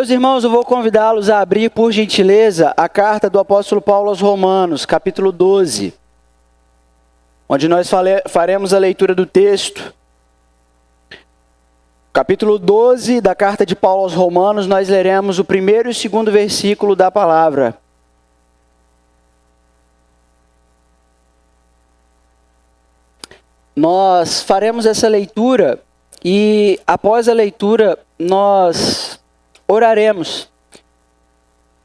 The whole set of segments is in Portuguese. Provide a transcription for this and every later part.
Meus irmãos, eu vou convidá-los a abrir, por gentileza, a carta do apóstolo Paulo aos Romanos, capítulo 12, onde nós faremos a leitura do texto. Capítulo 12 da carta de Paulo aos Romanos, nós leremos o primeiro e o segundo versículo da palavra. Nós faremos essa leitura e, após a leitura, nós oraremos.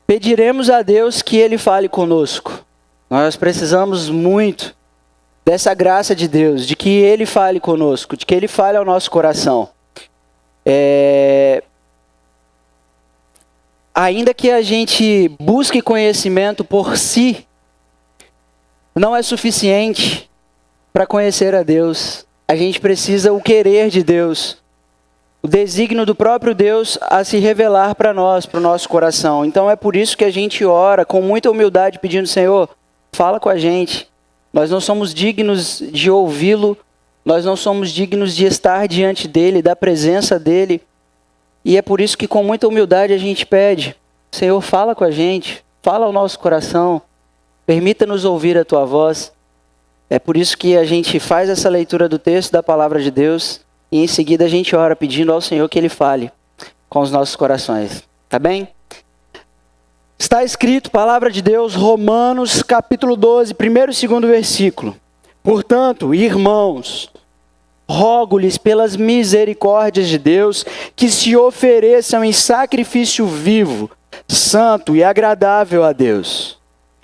Pediremos a Deus que Ele fale conosco. Nós precisamos muito dessa graça de Deus, de que Ele fale conosco, de que Ele fale ao nosso coração. Ainda que a gente busque conhecimento por si, não é suficiente para conhecer a Deus. A gente precisa o querer de Deus, o desígnio do próprio Deus a se revelar para nós, para o nosso coração. Então é por isso que a gente ora com muita humildade, pedindo: Senhor, fala com a gente. Nós não somos dignos de ouvi-lo, nós não somos dignos de estar diante dele, da presença dele. E é por isso que com muita humildade a gente pede: Senhor, fala com a gente, fala ao nosso coração, permita-nos ouvir a tua voz. É por isso que a gente faz essa leitura do texto da palavra de Deus e em seguida a gente ora pedindo ao Senhor que Ele fale com os nossos corações. Tá bem? Está escrito, palavra de Deus, Romanos capítulo 12, primeiro e segundo versículo. Portanto, irmãos, rogo-lhes pelas misericórdias de Deus que se ofereçam em sacrifício vivo, santo e agradável a Deus.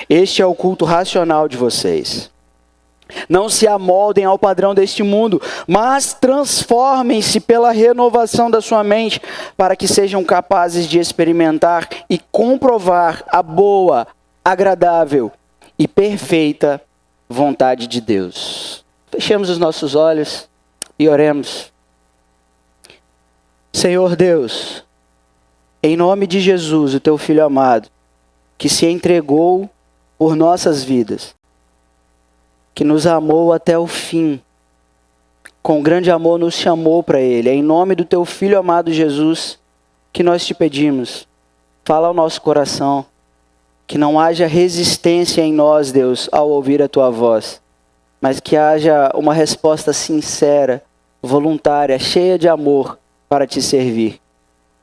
Este é o culto racional de vocês. Não se amoldem ao padrão deste mundo, mas transformem-se pela renovação da sua mente, para que sejam capazes de experimentar e comprovar a boa, agradável e perfeita vontade de Deus. Fechemos os nossos olhos e oremos. Senhor Deus, em nome de Jesus, o teu Filho amado, que se entregou por nossas vidas, que nos amou até o fim, com grande amor nos chamou para Ele. É em nome do teu Filho amado Jesus que nós te pedimos. Fala ao nosso coração, que não haja resistência em nós, Deus, ao ouvir a tua voz, mas que haja uma resposta sincera, voluntária, cheia de amor para te servir.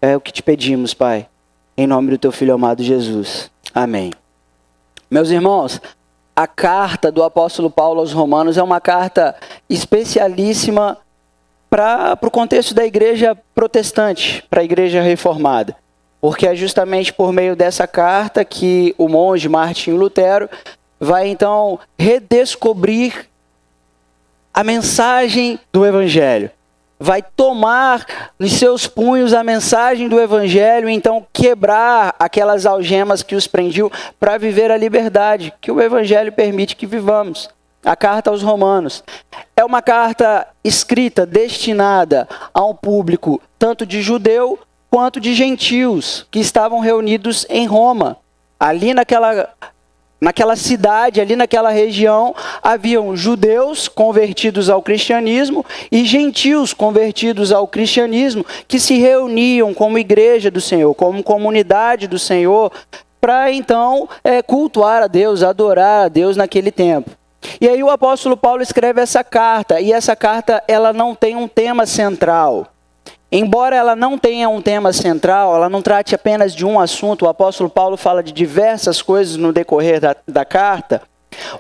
É o que te pedimos, Pai, em nome do teu Filho amado Jesus. Amém. Meus irmãos, a carta do apóstolo Paulo aos Romanos é uma carta especialíssima para o contexto da igreja protestante, para a igreja reformada. Porque é justamente por meio dessa carta que o monge Martinho Lutero vai então redescobrir a mensagem do Evangelho. Vai tomar nos seus punhos a mensagem do Evangelho e então quebrar aquelas algemas que os prendiam para viver a liberdade que o Evangelho permite que vivamos. A carta aos Romanos é uma carta escrita, destinada a um público tanto de judeu quanto de gentios que estavam reunidos em Roma. Ali naquela cidade, ali naquela região, haviam judeus convertidos ao cristianismo e gentios convertidos ao cristianismo que se reuniam como igreja do Senhor, como comunidade do Senhor, para então cultuar a Deus, adorar a Deus naquele tempo. E aí o apóstolo Paulo escreve essa carta, e essa carta ela não tem um tema central. Embora ela não tenha um tema central, ela não trate apenas de um assunto, o apóstolo Paulo fala de diversas coisas no decorrer da carta.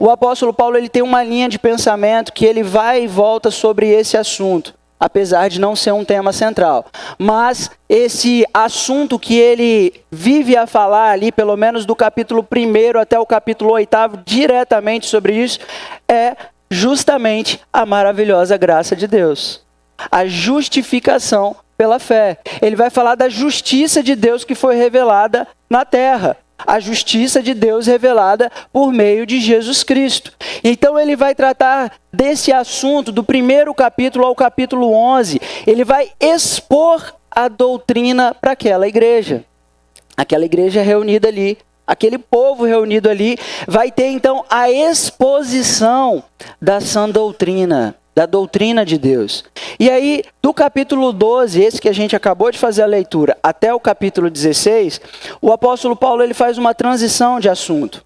O apóstolo Paulo ele tem uma linha de pensamento que ele vai e volta sobre esse assunto, apesar de não ser um tema central. Mas esse assunto que ele vive a falar ali, pelo menos do capítulo 1 até o capítulo 8, diretamente sobre isso, é justamente a maravilhosa graça de Deus. A justificação pela fé. Ele vai falar da justiça de Deus que foi revelada na terra. A justiça de Deus revelada por meio de Jesus Cristo. Então ele vai tratar desse assunto do primeiro capítulo ao capítulo 11. Ele vai expor a doutrina para aquela igreja. Aquela igreja reunida ali. Aquele povo reunido ali vai ter então a exposição da sã doutrina, da doutrina de Deus. E aí, do capítulo 12, esse que a gente acabou de fazer a leitura, até o capítulo 16, o apóstolo Paulo ele faz uma transição de assunto.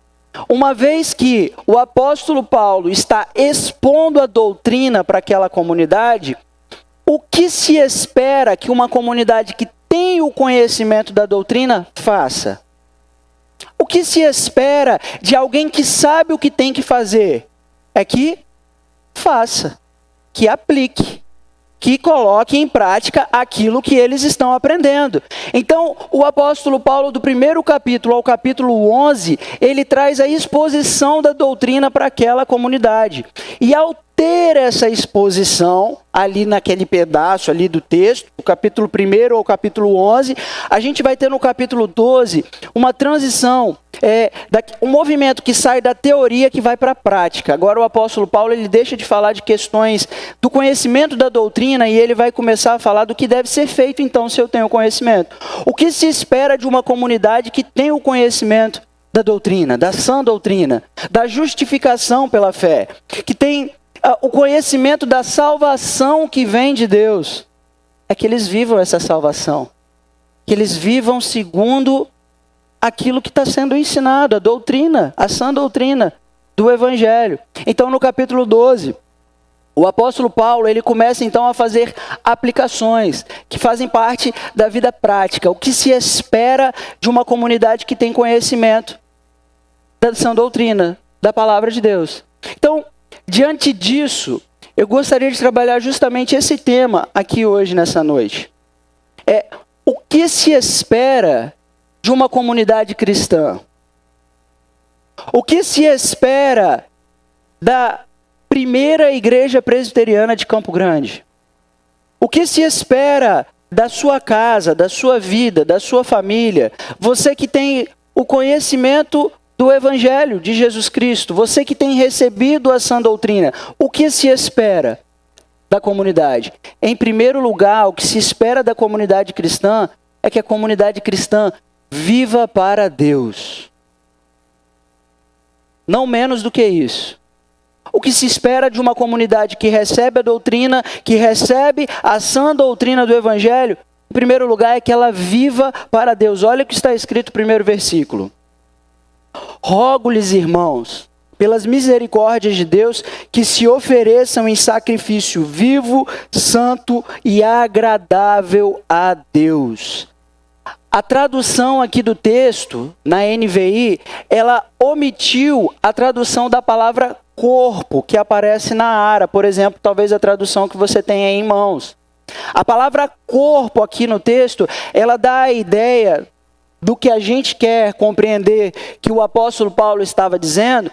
Uma vez que o apóstolo Paulo está expondo a doutrina para aquela comunidade, o que se espera que uma comunidade que tem o conhecimento da doutrina faça? O que se espera de alguém que sabe o que tem que fazer? É que faça, que aplique, que coloque em prática aquilo que eles estão aprendendo. Então, o apóstolo Paulo, do primeiro capítulo ao capítulo 11, ele traz a exposição da doutrina para aquela comunidade. E ao ter essa exposição, ali naquele pedaço ali do texto, do capítulo 1 ao capítulo 11, a gente vai ter no capítulo 12 uma transição, um movimento que sai da teoria que vai para a prática. Agora o apóstolo Paulo ele deixa de falar de questões do conhecimento da doutrina e ele vai começar a falar do que deve ser feito então se eu tenho conhecimento. O que se espera de uma comunidade que tem o conhecimento da doutrina, da sã doutrina, da justificação pela fé, que tem o conhecimento da salvação que vem de Deus, é que eles vivam essa salvação, que eles vivam segundo aquilo que está sendo ensinado, a doutrina, a sã doutrina do Evangelho. Então no capítulo 12, o apóstolo Paulo ele começa então a fazer aplicações que fazem parte da vida prática, o que se espera de uma comunidade que tem conhecimento da sã doutrina, da palavra de Deus. Então, diante disso, eu gostaria de trabalhar justamente esse tema aqui hoje, nessa noite. O que se espera de uma comunidade cristã? O que se espera da primeira igreja presbiteriana de Campo Grande? O que se espera da sua casa, da sua vida, da sua família? Você que tem o conhecimento do Evangelho de Jesus Cristo, você que tem recebido a sã doutrina, o que se espera da comunidade? Em primeiro lugar, o que se espera da comunidade cristã é que a comunidade cristã viva para Deus. Não menos do que isso. O que se espera de uma comunidade que recebe a doutrina, que recebe a sã doutrina do Evangelho, em primeiro lugar é que ela viva para Deus. Olha o que está escrito no primeiro versículo. Rogo-lhes, irmãos, pelas misericórdias de Deus, que se ofereçam em sacrifício vivo, santo e agradável a Deus. A tradução aqui do texto, na NVI, ela omitiu a tradução da palavra corpo, que aparece na ARA, por exemplo, talvez a tradução que você tenha em mãos. A palavra corpo aqui no texto, ela dá a ideia do que a gente quer compreender que o apóstolo Paulo estava dizendo.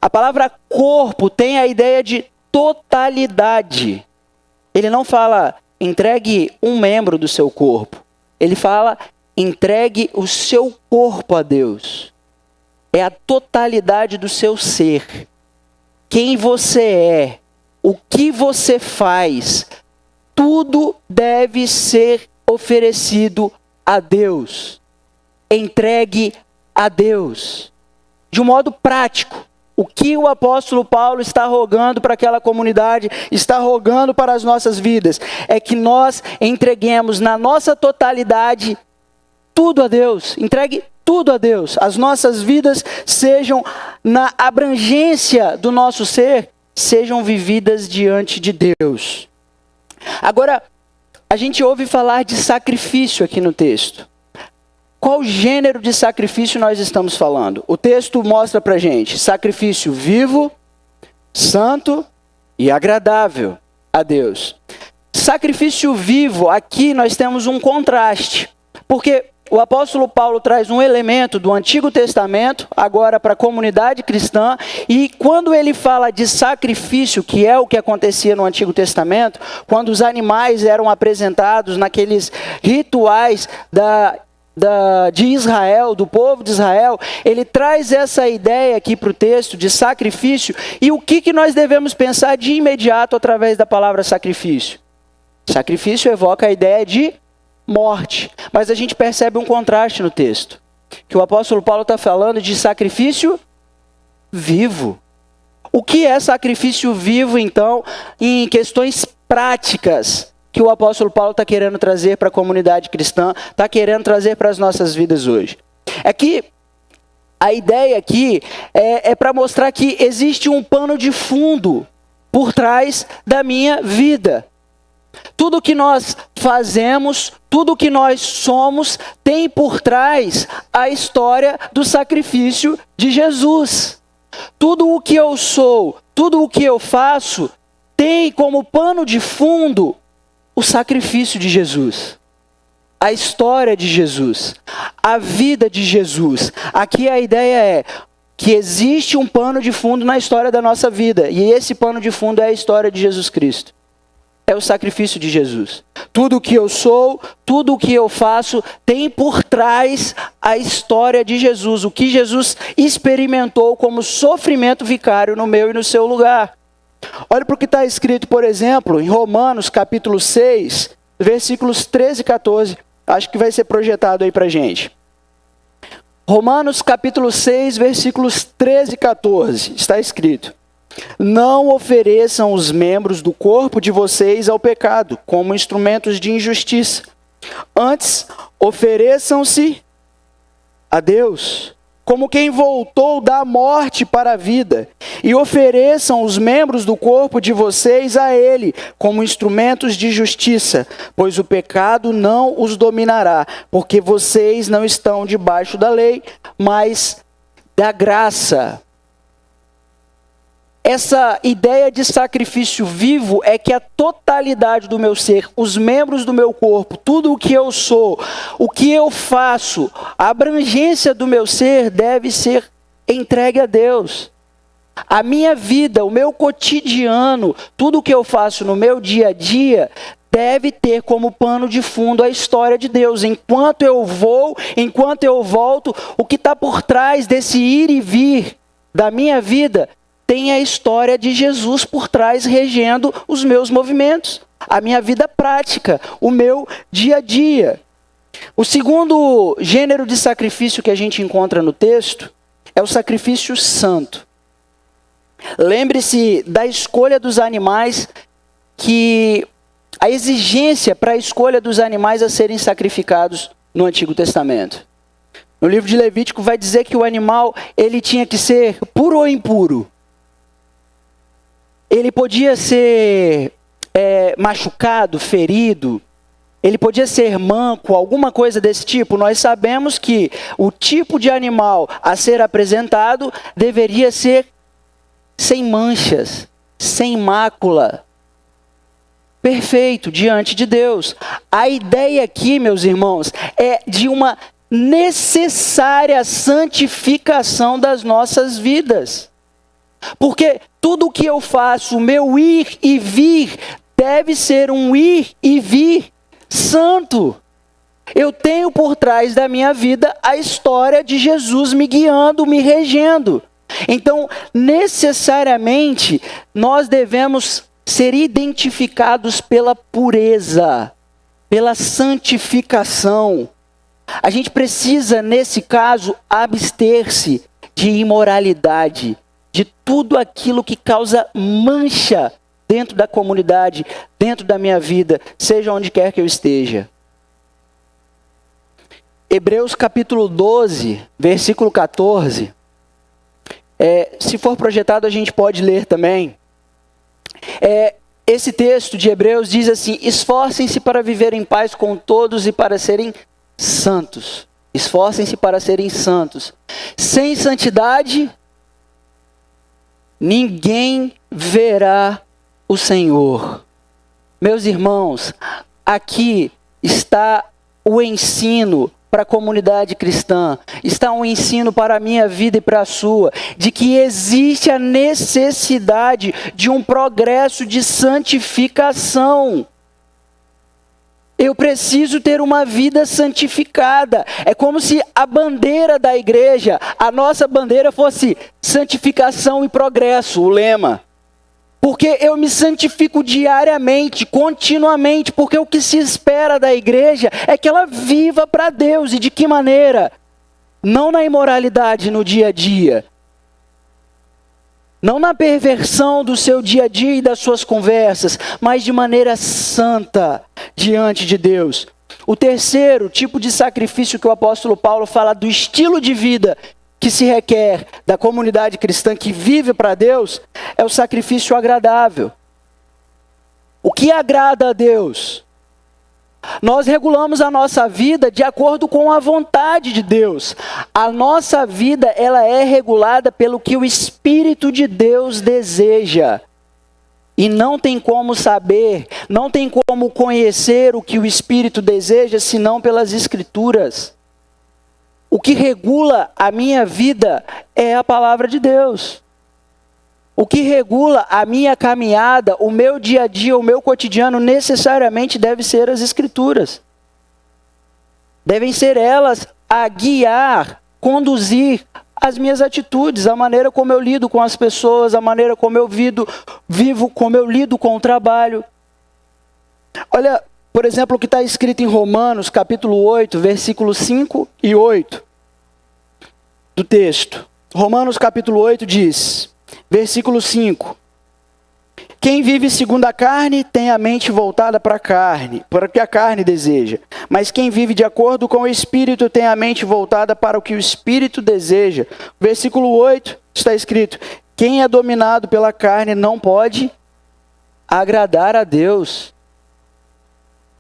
A palavra corpo tem a ideia de totalidade. Ele não fala entregue um membro do seu corpo. Ele fala entregue o seu corpo a Deus. É a totalidade do seu ser. Quem você é, o que você faz, tudo deve ser oferecido a Deus. Entregue a Deus. De um modo prático, o que o apóstolo Paulo está rogando para aquela comunidade, está rogando para as nossas vidas, é que nós entreguemos na nossa totalidade tudo a Deus. Entregue tudo a Deus. As nossas vidas sejam, na abrangência do nosso ser, sejam vividas diante de Deus. Agora, a gente ouve falar de sacrifício aqui no texto. Qual gênero de sacrifício nós estamos falando? O texto mostra pra gente sacrifício vivo, santo e agradável a Deus. Sacrifício vivo, aqui nós temos um contraste, porque o apóstolo Paulo traz um elemento do Antigo Testamento, agora para a comunidade cristã, e quando ele fala de sacrifício, que é o que acontecia no Antigo Testamento, quando os animais eram apresentados naqueles rituais de Israel, do povo de Israel, ele traz essa ideia aqui para o texto de sacrifício. E o que nós devemos pensar de imediato através da palavra sacrifício? Sacrifício evoca a ideia de morte, mas a gente percebe um contraste no texto, que o apóstolo Paulo está falando de sacrifício vivo. O que é sacrifício vivo, então, em questões práticas? que o apóstolo Paulo está querendo trazer para a comunidade cristã, está querendo trazer para as nossas vidas hoje. É que a ideia aqui é para mostrar que existe um pano de fundo por trás da minha vida. Tudo que nós fazemos, tudo que nós somos, tem por trás a história do sacrifício de Jesus. Tudo o que eu sou, tudo o que eu faço, tem como pano de fundo o sacrifício de Jesus. A história de Jesus, a vida de Jesus. Aqui a ideia é que existe um pano de fundo na história da nossa vida. E esse pano de fundo é a história de Jesus Cristo. É o sacrifício de Jesus. Tudo o que eu sou, tudo o que eu faço, tem por trás a história de Jesus. O que Jesus experimentou como sofrimento vicário no meu e no seu lugar. Olha para o que está escrito, por exemplo, em Romanos capítulo 6, versículos 13 e 14. Acho que vai ser projetado aí para a gente. Romanos capítulo 6, versículos 13 e 14. Está escrito: não ofereçam os membros do corpo de vocês ao pecado, como instrumentos de injustiça. Antes, ofereçam-se a Deus, como quem voltou da morte para a vida, e ofereçam os membros do corpo de vocês a Ele, como instrumentos de justiça, pois o pecado não os dominará, porque vocês não estão debaixo da lei, mas da graça. Essa ideia de sacrifício vivo é que a totalidade do meu ser, os membros do meu corpo, tudo o que eu sou, o que eu faço, a abrangência do meu ser deve ser entregue a Deus. A minha vida, o meu cotidiano, tudo o que eu faço no meu dia a dia, deve ter como pano de fundo a história de Deus. Enquanto eu vou, enquanto eu volto, o que está por trás desse ir e vir da minha vida tem a história de Jesus por trás, regendo os meus movimentos, a minha vida prática, o meu dia a dia. O segundo gênero de sacrifício que a gente encontra no texto é o sacrifício santo. Lembre-se da escolha dos animais, que a exigência para a escolha dos animais a serem sacrificados no Antigo Testamento. No livro de Levítico vai dizer que o animal ele tinha que ser puro ou impuro. Ele podia ser machucado, ferido, ele podia ser manco, alguma coisa desse tipo. Nós sabemos que o tipo de animal a ser apresentado deveria ser sem manchas, sem mácula, perfeito diante de Deus. A ideia aqui, meus irmãos, é de uma necessária santificação das nossas vidas. Porque tudo o que eu faço, o meu ir e vir, deve ser um ir e vir santo. Eu tenho por trás da minha vida a história de Jesus me guiando, me regendo. Então, necessariamente, nós devemos ser identificados pela pureza, pela santificação. A gente precisa, nesse caso, abster-se de imoralidade, de tudo aquilo que causa mancha dentro da comunidade, dentro da minha vida, seja onde quer que eu esteja. Hebreus capítulo 12, versículo 14. Se for projetado, a gente pode ler também. Esse texto de Hebreus diz assim: esforcem-se para viver em paz com todos e para serem santos. Esforcem-se para serem santos. Sem santidade, ninguém verá o Senhor. Meus irmãos, aqui está o ensino para a comunidade cristã, está um ensino para a minha vida e para a sua, de que existe a necessidade de um progresso de santificação. Eu preciso ter uma vida santificada. É como se a bandeira da igreja, a nossa bandeira fosse santificação e progresso, o lema. Porque eu me santifico diariamente, continuamente, porque o que se espera da igreja é que ela viva para Deus. E de que maneira? Não na imoralidade no dia a dia, Não na perversão do seu dia a dia e das suas conversas, mas de maneira santa diante de Deus. O terceiro tipo de sacrifício que o apóstolo Paulo fala do estilo de vida que se requer da comunidade cristã que vive para Deus é o sacrifício agradável. O que agrada a Deus? Nós regulamos a nossa vida de acordo com a vontade de Deus. A nossa vida, ela é regulada pelo que o Espírito de Deus deseja. E não tem como saber, não tem como conhecer o que o Espírito deseja, senão pelas Escrituras. O que regula a minha vida é a palavra de Deus. O que regula a minha caminhada, o meu dia a dia, o meu cotidiano, necessariamente deve ser as Escrituras. Devem ser elas a guiar, conduzir as minhas atitudes, a maneira como eu lido com as pessoas, a maneira como eu vivo, como eu lido com o trabalho. Olha, por exemplo, o que está escrito em Romanos, capítulo 8, versículos 5 e 8 do texto. Romanos, capítulo 8 diz, versículo 5. Quem vive segundo a carne tem a mente voltada para a carne, para o que a carne deseja. Mas quem vive de acordo com o Espírito tem a mente voltada para o que o Espírito deseja. Versículo 8 está escrito, quem é dominado pela carne não pode agradar a Deus.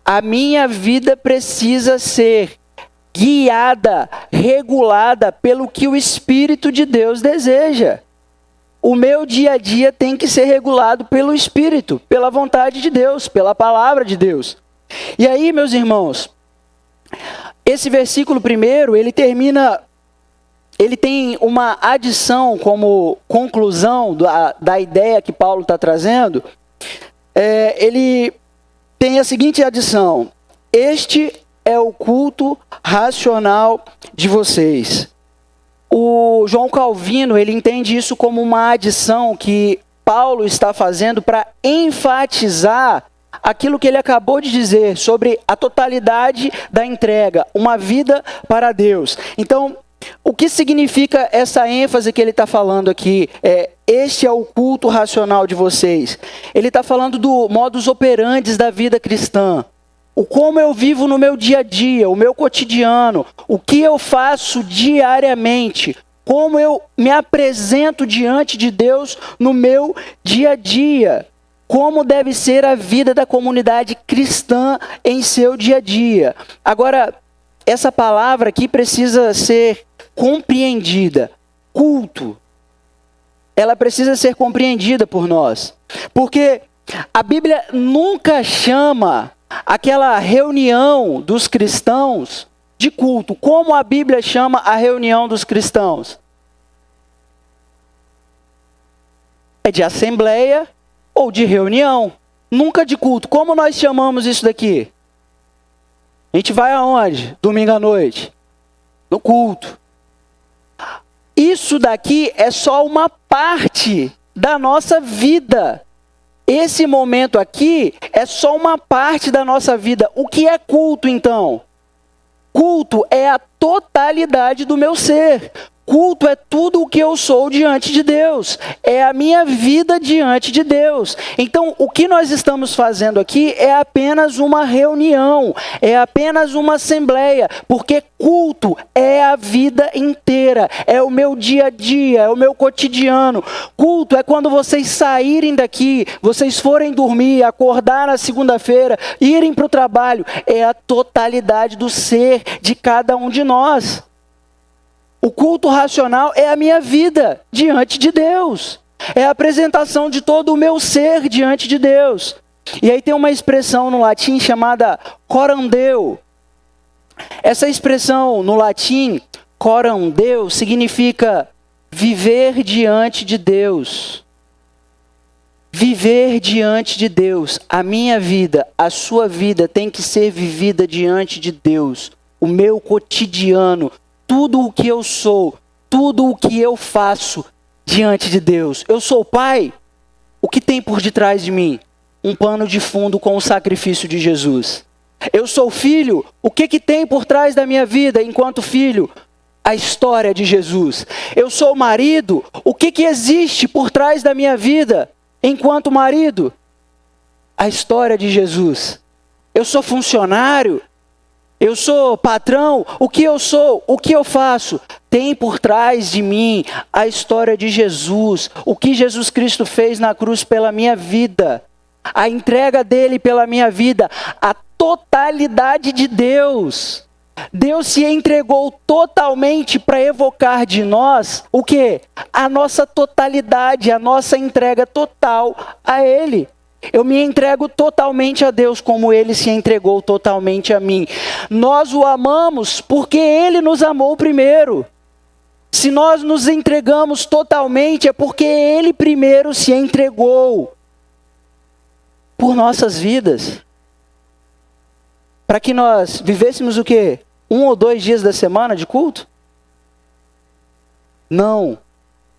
A minha vida precisa ser guiada, regulada pelo que o Espírito de Deus deseja. O meu dia a dia tem que ser regulado pelo Espírito, pela vontade de Deus, pela palavra de Deus. E aí, meus irmãos, esse versículo primeiro, ele tem uma adição como conclusão da ideia que Paulo está trazendo. Ele tem a seguinte adição: este é o culto racional de vocês. O João Calvino, ele entende isso como uma adição que Paulo está fazendo para enfatizar aquilo que ele acabou de dizer sobre a totalidade da entrega, uma vida para Deus. Então, o que significa essa ênfase que ele está falando aqui? Este é o culto racional de vocês. Ele está falando do modus operandi da vida cristã. O como eu vivo no meu dia a dia, o meu cotidiano, o que eu faço diariamente, como eu me apresento diante de Deus no meu dia a dia, como deve ser a vida da comunidade cristã em seu dia a dia. Agora, essa palavra aqui precisa ser compreendida. Culto, ela precisa ser compreendida por nós, porque a Bíblia nunca chama aquela reunião dos cristãos de culto. Como a Bíblia chama a reunião dos cristãos? É de assembleia ou de reunião, nunca de culto. Como nós chamamos isso daqui? A gente vai aonde? Domingo à noite? No culto. Isso daqui é só uma parte da nossa vida. Esse momento aqui é só uma parte da nossa vida. O que é culto, então? Culto é a totalidade do meu ser. Culto é tudo o que eu sou diante de Deus. É a minha vida diante de Deus. Então, o que nós estamos fazendo aqui é apenas uma reunião, é apenas uma assembleia, porque culto é a vida inteira, é o meu dia a dia, é o meu cotidiano. Culto é quando vocês saírem daqui, vocês forem dormir, acordar na segunda-feira, irem para o trabalho, é a totalidade do ser de cada um de nós. O culto racional é a minha vida diante de Deus. É a apresentação de todo o meu ser diante de Deus. E aí tem uma expressão no latim chamada coram Deo. Essa expressão no latim, coram Deo, significa viver diante de Deus. Viver diante de Deus. A minha vida, a sua vida tem que ser vivida diante de Deus. O meu cotidiano, tudo o que eu sou, tudo o que eu faço diante de Deus. Eu sou pai, o que tem por detrás de mim? Um pano de fundo com o sacrifício de Jesus. Eu sou filho, o que tem por trás da minha vida enquanto filho? A história de Jesus. Eu sou marido, o que existe por trás da minha vida enquanto marido? A história de Jesus. Eu sou funcionário, eu sou patrão, o que eu sou, o que eu faço? Tem por trás de mim a história de Jesus, o que Jesus Cristo fez na cruz pela minha vida, a entrega dele pela minha vida, a totalidade de Deus. Deus se entregou totalmente para evocar de nós o quê? A nossa totalidade, a nossa entrega total a Ele. Eu me entrego totalmente a Deus como Ele se entregou totalmente a mim. Nós o amamos porque Ele nos amou primeiro. Se nós nos entregamos totalmente é porque Ele primeiro se entregou por nossas vidas. Para que nós vivêssemos o quê? 1 ou 2 dias da semana de culto? Não.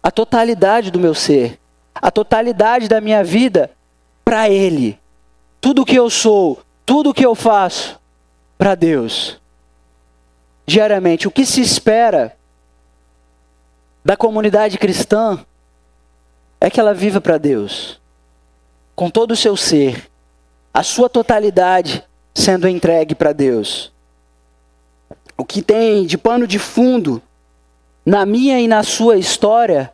A totalidade do meu ser. A totalidade da minha vida para Ele. Tudo que eu sou, tudo que eu faço para Deus. Diariamente, o que se espera da comunidade cristã é que ela viva para Deus. Com todo o seu ser. A sua totalidade sendo entregue para Deus. O que tem de pano de fundo na minha e na sua história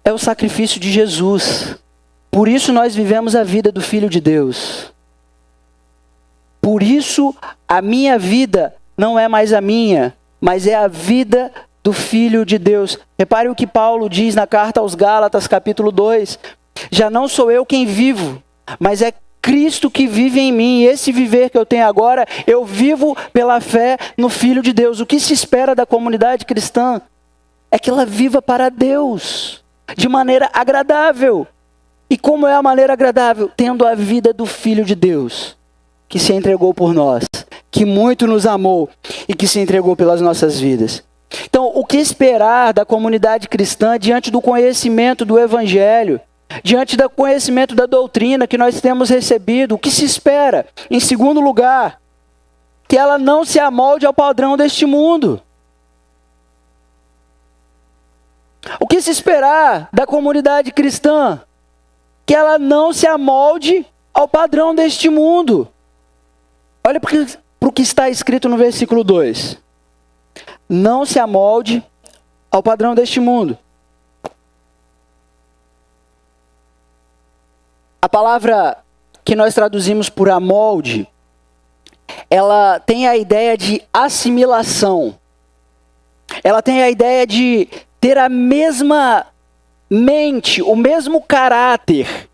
é o sacrifício de Jesus. Por isso nós vivemos a vida do Filho de Deus. Por isso a minha vida não é mais a minha, mas é a vida do Filho de Deus. Repare o que Paulo diz na carta aos Gálatas, capítulo 2. Já não sou eu quem vivo, mas é Cristo que vive em mim. Esse viver que eu tenho agora, eu vivo pela fé no Filho de Deus. O que se espera da comunidade cristã é que ela viva para Deus, de maneira agradável. E como é a maneira agradável? Tendo a vida do Filho de Deus, que se entregou por nós, que muito nos amou e que se entregou pelas nossas vidas. Então, o que esperar da comunidade cristã diante do conhecimento do Evangelho? Diante do conhecimento da doutrina que nós temos recebido, o que se espera? Em segundo lugar, que ela não se amolde ao padrão deste mundo. O que se esperar da comunidade cristã? Que ela não se amolde ao padrão deste mundo. Olha para o que está escrito no versículo 2. Não se amolde ao padrão deste mundo. A palavra que nós traduzimos por amolde, ela tem a ideia de assimilação. Ela tem a ideia de ter a mesma mente, o mesmo caráter.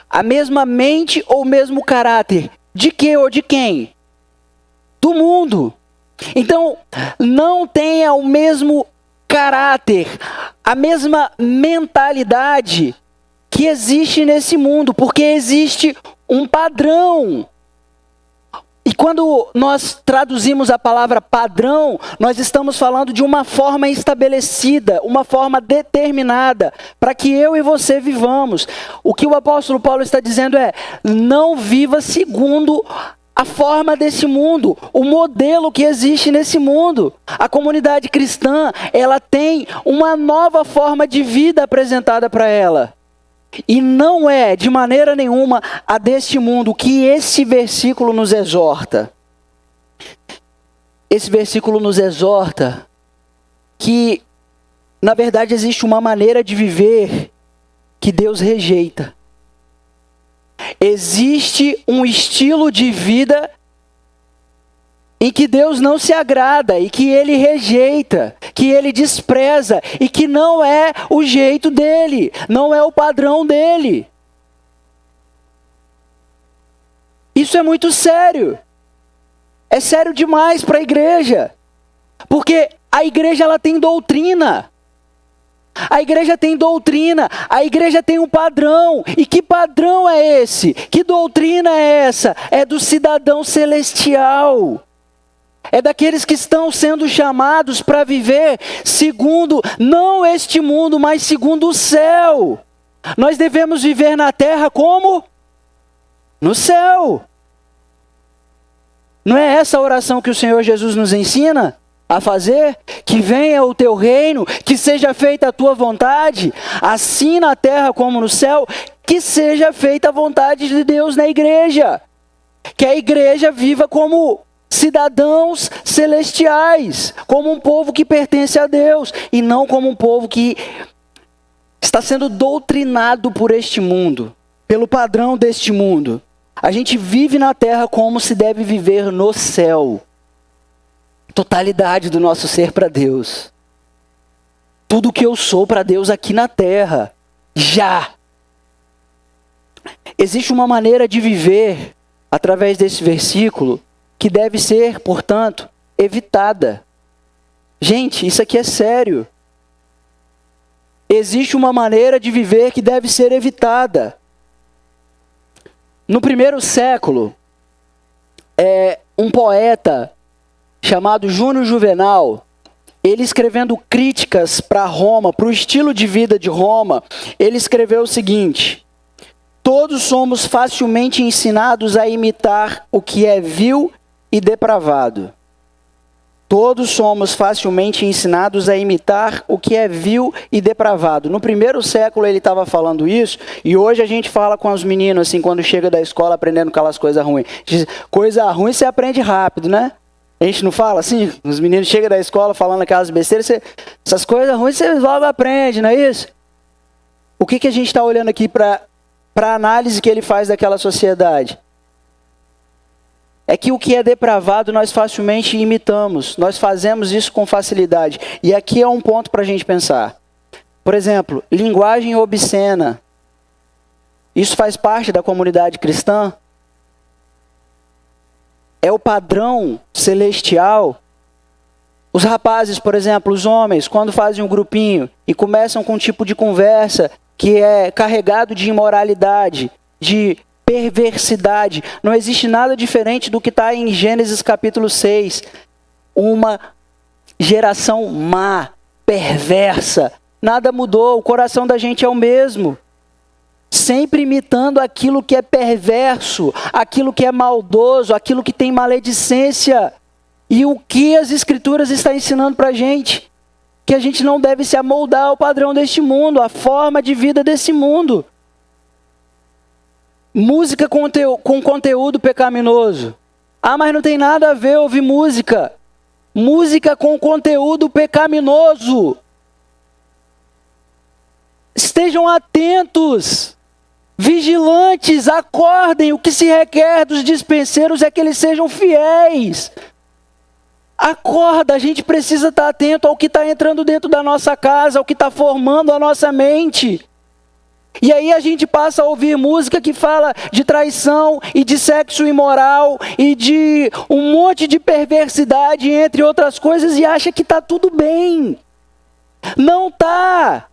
A mesma mente ou o mesmo caráter. De que ou de quem? Do mundo. Então, não tenha o mesmo caráter, a mesma mentalidade que existe nesse mundo, porque existe um padrão. E quando nós traduzimos a palavra padrão, nós estamos falando de uma forma estabelecida, uma forma determinada, para que eu e você vivamos. O que o apóstolo Paulo está dizendo é, não viva segundo a forma desse mundo, o modelo que existe nesse mundo. A comunidade cristã, ela tem uma nova forma de vida apresentada para ela. E não é, de maneira nenhuma, a deste mundo que esse versículo nos exorta. Esse versículo nos exorta que, na verdade, existe uma maneira de viver que Deus rejeita. Existe um estilo de vida em que Deus não se agrada e que Ele rejeita, que Ele despreza e que não é o jeito dEle, não é o padrão dEle. Isso é muito sério. É sério demais para a igreja. Porque a igreja ela tem doutrina. A igreja tem doutrina, a igreja tem um padrão. E que padrão é esse? Que doutrina é essa? É do cidadão celestial. É daqueles que estão sendo chamados para viver segundo, não este mundo, mas segundo o céu. Nós devemos viver na terra como? No céu. Não é essa a oração que o Senhor Jesus nos ensina? a fazer? Que venha o teu reino, que seja feita a tua vontade, assim na terra como no céu, que seja feita a vontade de Deus na igreja. Que a igreja viva como cidadãos celestiais, como um povo que pertence a Deus, e não como um povo que está sendo doutrinado por este mundo, pelo padrão deste mundo. A gente vive na terra como se deve viver no céu. Totalidade do nosso ser para Deus. Tudo que eu sou para Deus aqui na terra. Já. Existe uma maneira de viver, através desse versículo, que deve ser, portanto, evitada. Gente, isso aqui é sério. Existe uma maneira de viver que deve ser evitada. No primeiro século, um poeta chamado Júnior Juvenal, ele escrevendo críticas para Roma, para o estilo de vida de Roma, ele escreveu o seguinte: todos somos facilmente ensinados a imitar o que é vil e depravado. Todos somos facilmente ensinados a imitar o que é vil e depravado. No primeiro século ele estava falando isso, e hoje a gente fala com os meninos, assim, quando chega da escola aprendendo aquelas coisas ruins. Diz, coisa ruim você aprende rápido, né? A gente não fala assim? Os meninos chegam da escola falando aquelas besteiras, essas coisas ruins você logo aprende, não é isso? O que a gente está olhando aqui para a análise que ele faz daquela sociedade? É que o que é depravado nós facilmente imitamos. Nós fazemos isso com facilidade. E aqui é um ponto para a gente pensar. Por exemplo, linguagem obscena. Isso faz parte da comunidade cristã? É o padrão celestial? Os rapazes, por exemplo, os homens, quando fazem um grupinho e começam com um tipo de conversa que é carregado de imoralidade, de perversidade. Não existe nada diferente do que está em Gênesis capítulo 6. Uma geração má, perversa. Nada mudou, o coração da gente é o mesmo. Sempre imitando aquilo que é perverso, aquilo que é maldoso, aquilo que tem maledicência. E o que as Escrituras estão ensinando para a gente? Que a gente não deve se amoldar ao padrão deste mundo, à forma de vida desse mundo. Música com conteúdo pecaminoso. Ah, mas não tem nada a ver ouvir música. Música com conteúdo pecaminoso. Estejam atentos, vigilantes, acordem. O que se requer dos dispenseiros é que eles sejam fiéis. Acorda, a gente precisa estar atento ao que está entrando dentro da nossa casa, ao que está formando a nossa mente. E aí a gente passa a ouvir música que fala de traição e de sexo imoral e de um monte de perversidade, entre outras coisas, e acha que está tudo bem. Não está.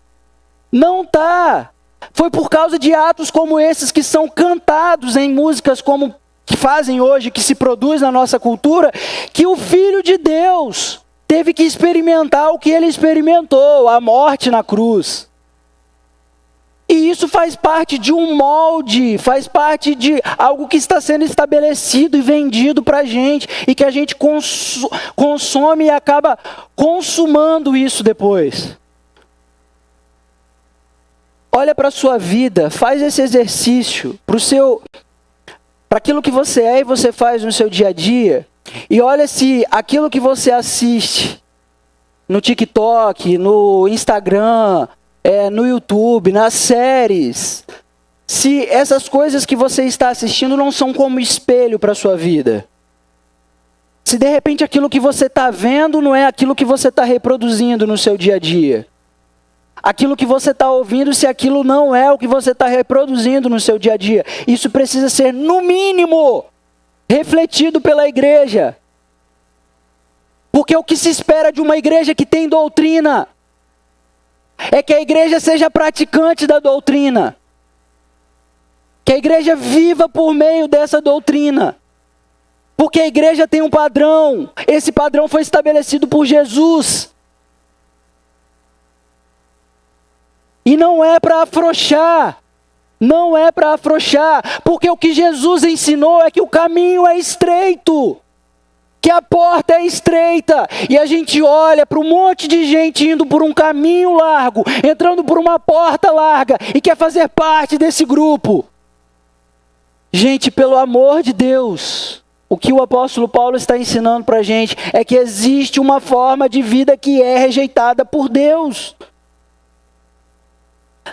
Não está. Foi por causa de atos como esses que são cantados em músicas como que fazem hoje, que se produz na nossa cultura, que o Filho de Deus teve que experimentar o que ele experimentou, a morte na cruz. E isso faz parte de um molde, faz parte de algo que está sendo estabelecido e vendido para a gente, e que a gente consome e acaba consumando isso depois. Olha para a sua vida, faz esse exercício para aquilo que você é e você faz no seu dia a dia, e olha se aquilo que você assiste no TikTok, no Instagram, no YouTube, nas séries, se essas coisas que você está assistindo não são como espelho para a sua vida. Se de repente aquilo que você está vendo não é aquilo que você está reproduzindo no seu dia a dia. Aquilo que você está ouvindo, se aquilo não é o que você está reproduzindo no seu dia a dia. Isso precisa ser, no mínimo, refletido pela igreja. Porque o que se espera de uma igreja que tem doutrina é que a igreja seja praticante da doutrina. Que a igreja viva por meio dessa doutrina. Porque a igreja tem um padrão. Esse padrão foi estabelecido por Jesus. E não é para afrouxar. Não é para afrouxar. Porque o que Jesus ensinou é que o caminho é estreito. que a porta é estreita e a gente olha para um monte de gente indo por um caminho largo, entrando por uma porta larga e quer fazer parte desse grupo. Gente, pelo amor de Deus, o que o apóstolo Paulo está ensinando para a gente é que existe uma forma de vida que é rejeitada por Deus.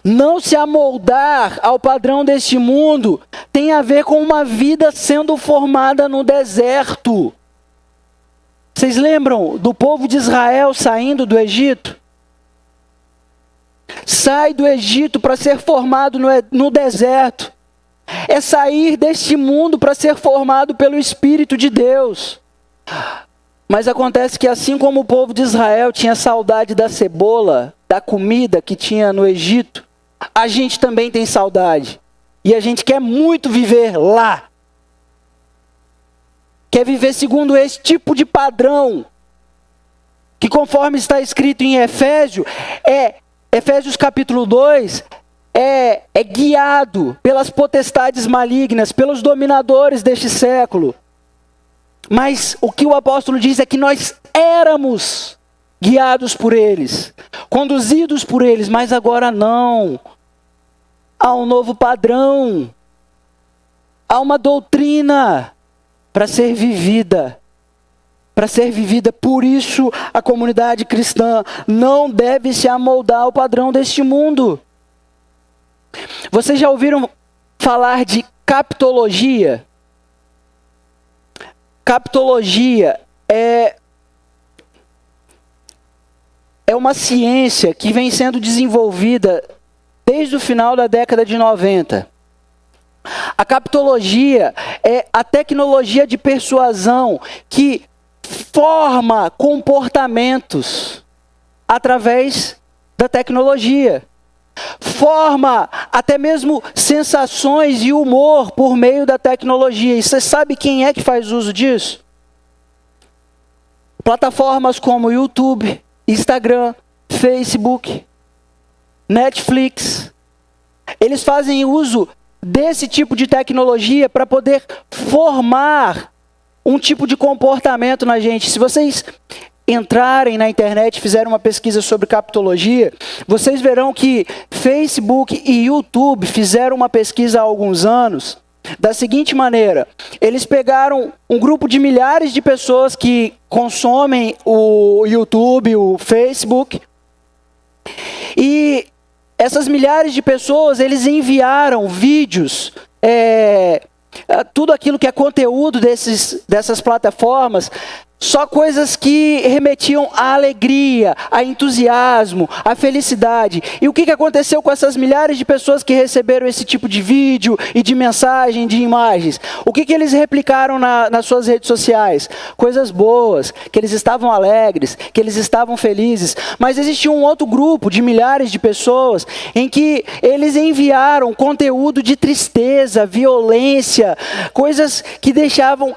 Não se amoldar ao padrão deste mundo tem a ver com uma vida sendo formada no deserto. Vocês lembram do povo de Israel saindo do Egito? Sai do Egito para ser formado no deserto. É sair deste mundo para ser formado pelo Espírito de Deus. Mas acontece que assim como o povo de Israel tinha saudade da cebola, da comida que tinha no Egito, a gente também tem saudade. E a gente quer muito viver lá. Quer viver segundo esse tipo de padrão, que conforme está escrito em Efésios capítulo 2, é guiado pelas potestades malignas, pelos dominadores deste século. Mas o que o apóstolo diz é que nós éramos guiados por eles, conduzidos por eles, mas agora não. Há um novo padrão, há uma doutrina para ser vivida. Por isso a comunidade cristã não deve se amoldar ao padrão deste mundo. Vocês já ouviram falar de captologia? Captologia é uma ciência que vem sendo desenvolvida desde o final da década de 90. A captologia é a tecnologia de persuasão que forma comportamentos através da tecnologia. Forma até mesmo sensações e humor por meio da tecnologia. E você sabe quem é que faz uso disso? Plataformas como YouTube, Instagram, Facebook, Netflix. Eles fazem uso desse tipo de tecnologia para poder formar um tipo de comportamento na gente. Se vocês entrarem na internet e fizerem uma pesquisa sobre captologia, vocês verão que Facebook e YouTube fizeram uma pesquisa há alguns anos da seguinte maneira: eles pegaram um grupo de milhares de pessoas que consomem o YouTube, o Facebook, e essas milhares de pessoas, eles enviaram vídeos, tudo aquilo que é conteúdo dessas plataformas, só coisas que remetiam à alegria, a entusiasmo, à felicidade. E o que aconteceu com essas milhares de pessoas que receberam esse tipo de vídeo e de mensagem, de imagens? O que eles replicaram nas suas redes sociais? Coisas boas, que eles estavam alegres, que eles estavam felizes. Mas existia um outro grupo de milhares de pessoas em que eles enviaram conteúdo de tristeza, violência, coisas que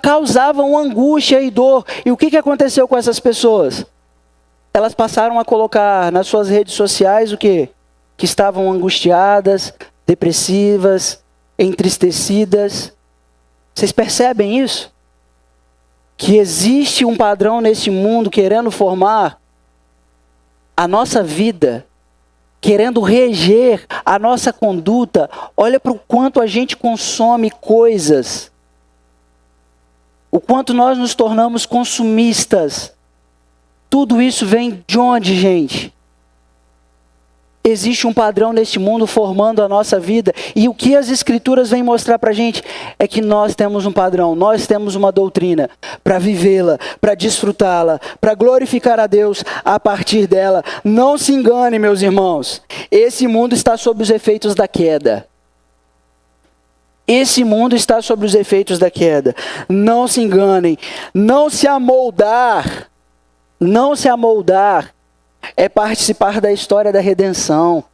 causavam angústia e dor. E o que aconteceu com essas pessoas? Elas passaram a colocar nas suas redes sociais o quê? Que estavam angustiadas, depressivas, entristecidas. Vocês percebem isso? Que existe um padrão nesse mundo querendo formar a nossa vida, querendo reger a nossa conduta. Olha para o quanto a gente consome coisas. O quanto nós nos tornamos consumistas. Tudo isso vem de onde, gente? Existe um padrão neste mundo formando a nossa vida. E o que as Escrituras vêm mostrar para a gente é que nós temos um padrão, nós temos uma doutrina para vivê-la, para desfrutá-la, para glorificar a Deus a partir dela. Não se engane, meus irmãos. Esse mundo está sob os efeitos da queda. Esse mundo está sob os efeitos da queda. Não se enganem. Não se amoldar é participar da história da redenção.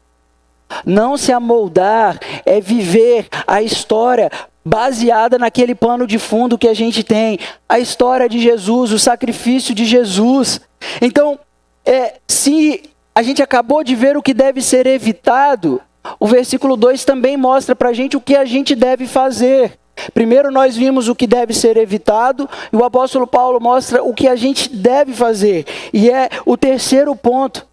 Não se amoldar é viver a história baseada naquele pano de fundo que a gente tem. A história de Jesus, o sacrifício de Jesus. Então, se a gente acabou de ver o que deve ser evitado, o versículo 2 também mostra para a gente o que a gente deve fazer. Primeiro nós vimos o que deve ser evitado, e o apóstolo Paulo mostra o que a gente deve fazer. E é o terceiro ponto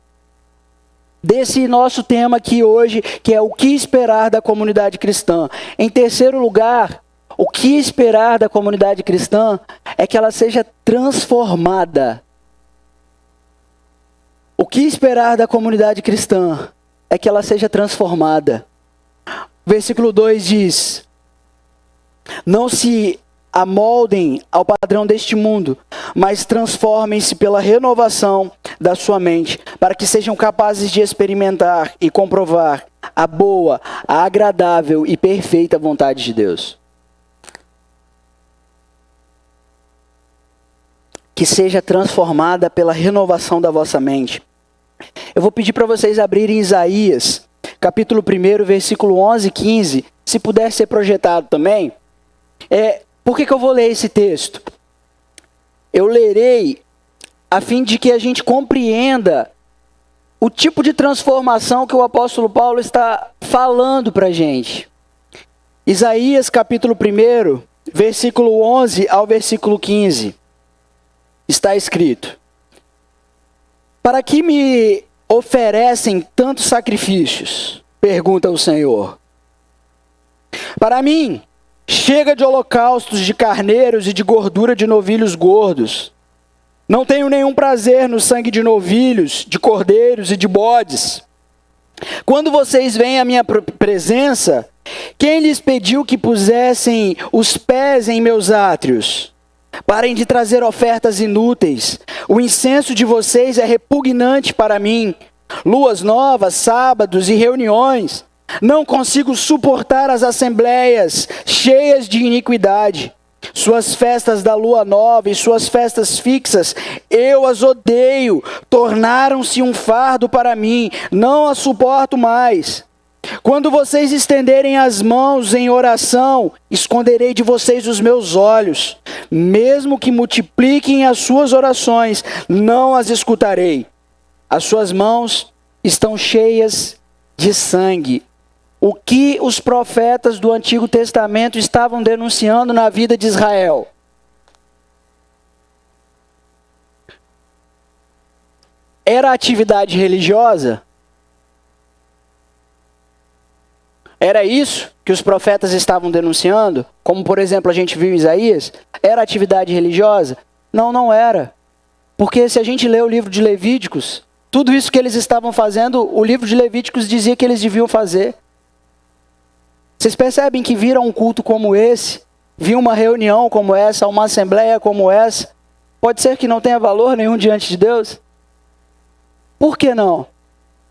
desse nosso tema aqui hoje, que é o que esperar da comunidade cristã. Em terceiro lugar, o que esperar da comunidade cristã é que ela seja transformada. O que esperar da comunidade cristã é que ela seja transformada. Versículo 2 diz: não se amoldem ao padrão deste mundo, mas transformem-se pela renovação da sua mente, para que sejam capazes de experimentar e comprovar a boa, a agradável e perfeita vontade de Deus. Que seja transformada pela renovação da vossa mente. Eu vou pedir para vocês abrirem Isaías, capítulo 1, versículo 11 e 15, se puder ser projetado também. Por que eu vou ler esse texto? Eu lerei a fim de que a gente compreenda o tipo de transformação que o apóstolo Paulo está falando para a gente. Isaías capítulo 1, versículo 11 ao versículo 15. Está escrito: para que me oferecem tantos sacrifícios? Pergunta o Senhor. Para mim, chega de holocaustos de carneiros e de gordura de novilhos gordos. Não tenho nenhum prazer no sangue de novilhos, de cordeiros e de bodes. Quando vocês vêm à minha presença, quem lhes pediu que pusessem os pés em meus átrios? Parem de trazer ofertas inúteis. O incenso de vocês é repugnante para mim. Luas novas, sábados e reuniões. Não consigo suportar as assembleias cheias de iniquidade. Suas festas da lua nova e suas festas fixas, eu as odeio. Tornaram-se um fardo para mim. Não as suporto mais. Quando vocês estenderem as mãos em oração, esconderei de vocês os meus olhos. Mesmo que multipliquem as suas orações, não as escutarei. As suas mãos estão cheias de sangue. O que os profetas do Antigo Testamento estavam denunciando na vida de Israel? Era atividade religiosa? Era isso que os profetas estavam denunciando? Como, por exemplo, a gente viu em Isaías? Era atividade religiosa? Não, não era. Porque se a gente lê o livro de Levíticos, tudo isso que eles estavam fazendo, o livro de Levíticos dizia que eles deviam fazer. Vocês percebem que viram um culto como esse, viram uma reunião como essa, uma assembleia como essa, pode ser que não tenha valor nenhum diante de Deus? Por que não?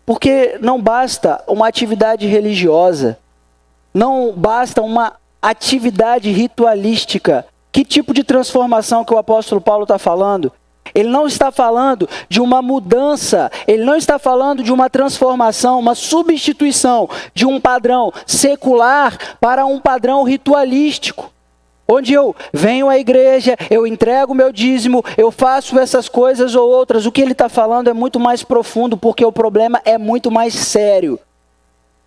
Porque não basta uma atividade religiosa, não basta uma atividade ritualística. Que tipo de transformação que o apóstolo Paulo está falando? Ele não está falando de uma mudança, ele não está falando de uma transformação, uma substituição de um padrão secular para um padrão ritualístico. Onde eu venho à igreja, eu entrego o meu dízimo, eu faço essas coisas ou outras. O que ele está falando é muito mais profundo, porque o problema é muito mais sério.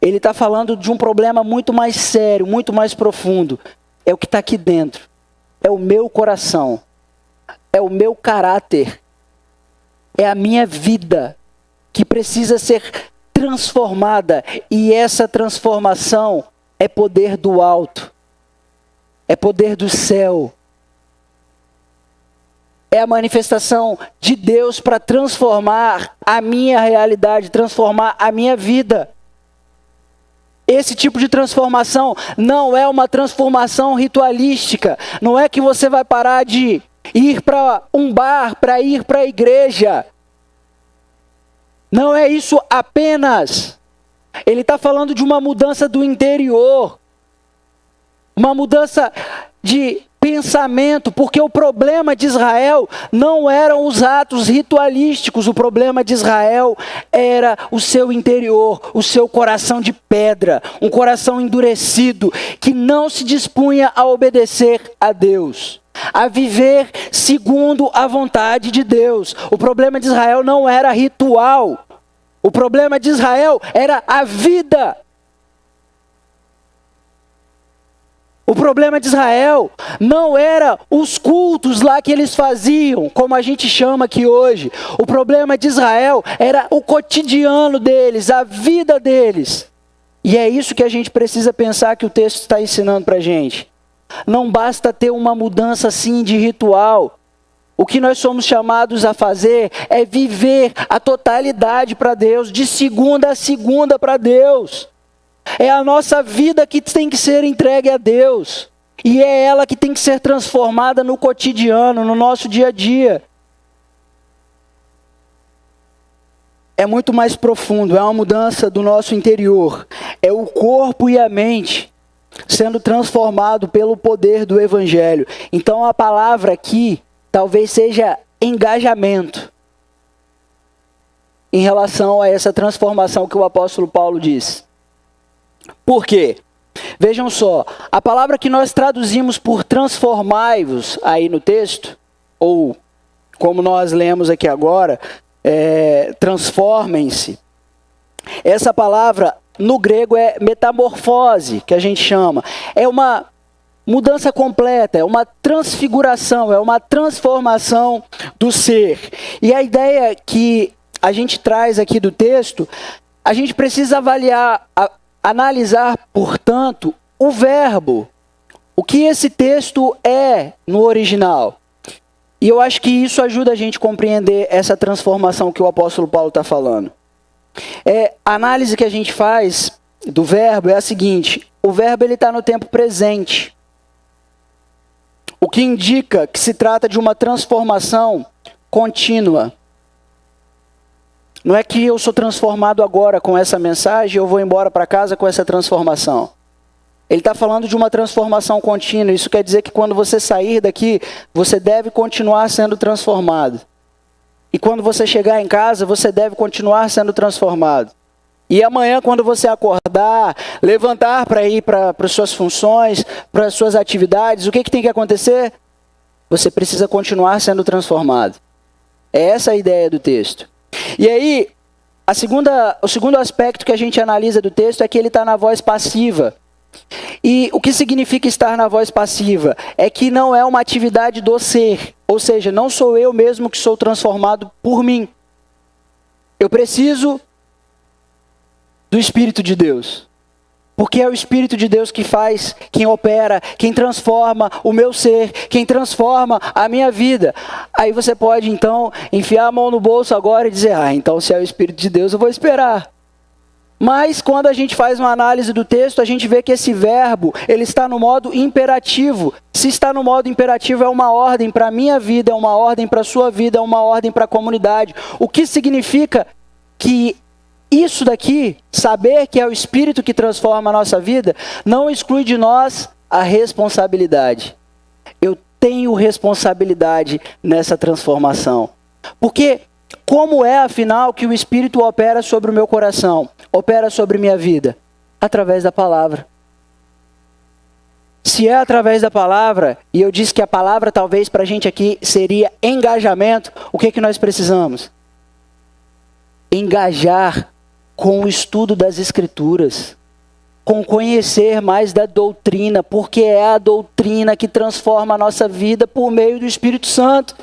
Ele está falando de um problema muito mais sério, muito mais profundo. É o que está aqui dentro. É o meu coração. É o meu caráter. É a minha vida que precisa ser transformada. E essa transformação é poder do alto. É poder do céu. É a manifestação de Deus para transformar a minha realidade, transformar a minha vida. Esse tipo de transformação não é uma transformação ritualística. Não é que você vai parar de ir para um bar, para ir para a igreja. Não é isso apenas. Ele está falando de uma mudança do interior. Uma mudança de pensamento, porque o problema de Israel não eram os atos ritualísticos, o problema de Israel era o seu interior, o seu coração de pedra, um coração endurecido, que não se dispunha a obedecer a Deus, a viver segundo a vontade de Deus. O problema de Israel não era ritual, o problema de Israel era a vida. O problema de Israel não era os cultos lá que eles faziam, como a gente chama aqui hoje. O problema de Israel era o cotidiano deles, a vida deles. E é isso que a gente precisa pensar que o texto está ensinando para a gente. Não basta ter uma mudança assim de ritual. O que nós somos chamados a fazer é viver a totalidade para Deus, de segunda a segunda para Deus. É a nossa vida que tem que ser entregue a Deus. E é ela que tem que ser transformada no cotidiano, no nosso dia a dia. É muito mais profundo, é uma mudança do nosso interior. É o corpo e a mente sendo transformado pelo poder do Evangelho. Então a palavra aqui talvez seja engajamento em relação a essa transformação que o apóstolo Paulo diz. Por quê? Vejam só, a palavra que nós traduzimos por transformai-vos aí no texto, ou como nós lemos aqui agora, transformem-se. Essa palavra no grego é metamorfose, que a gente chama. É uma mudança completa, é uma transfiguração, é uma transformação do ser. E a ideia que a gente traz aqui do texto, a gente precisa avaliar, analisar, portanto, o verbo. O que esse texto é no original. E eu acho que isso ajuda a gente a compreender essa transformação que o apóstolo Paulo está falando. A análise que a gente faz do verbo é a seguinte: o verbo está no tempo presente. O que indica que se trata de uma transformação contínua. Não é que eu sou transformado agora com essa mensagem, eu vou embora para casa com essa transformação. Ele está falando de uma transformação contínua. Isso quer dizer que quando você sair daqui, você deve continuar sendo transformado. E quando você chegar em casa, você deve continuar sendo transformado. E amanhã, quando você acordar, levantar para ir para as suas funções, para as suas atividades, o que tem que acontecer? Você precisa continuar sendo transformado. É essa a ideia do texto. E aí, o segundo aspecto que a gente analisa do texto é que ele está na voz passiva. E o que significa estar na voz passiva? É que não é uma atividade do ser. Ou seja, não sou eu mesmo que sou transformado por mim. Eu preciso do Espírito de Deus. Porque é o Espírito de Deus que faz, quem opera, quem transforma o meu ser, quem transforma a minha vida. Aí você pode então enfiar a mão no bolso agora e dizer, então se é o Espírito de Deus eu vou esperar. Mas quando a gente faz uma análise do texto, a gente vê que esse verbo, ele está no modo imperativo. Se está no modo imperativo, é uma ordem para a minha vida, é uma ordem para a sua vida, é uma ordem para a comunidade. O que significa que isso daqui, saber que é o Espírito que transforma a nossa vida, não exclui de nós a responsabilidade. Eu tenho responsabilidade nessa transformação. Porque como é, afinal, que o Espírito opera sobre o meu coração? Opera sobre minha vida? Através da palavra. Se é através da palavra, e eu disse que a palavra talvez para a gente aqui seria engajamento, o que nós precisamos? Engajar com o estudo das Escrituras, com conhecer mais da doutrina, porque é a doutrina que transforma a nossa vida por meio do Espírito Santo.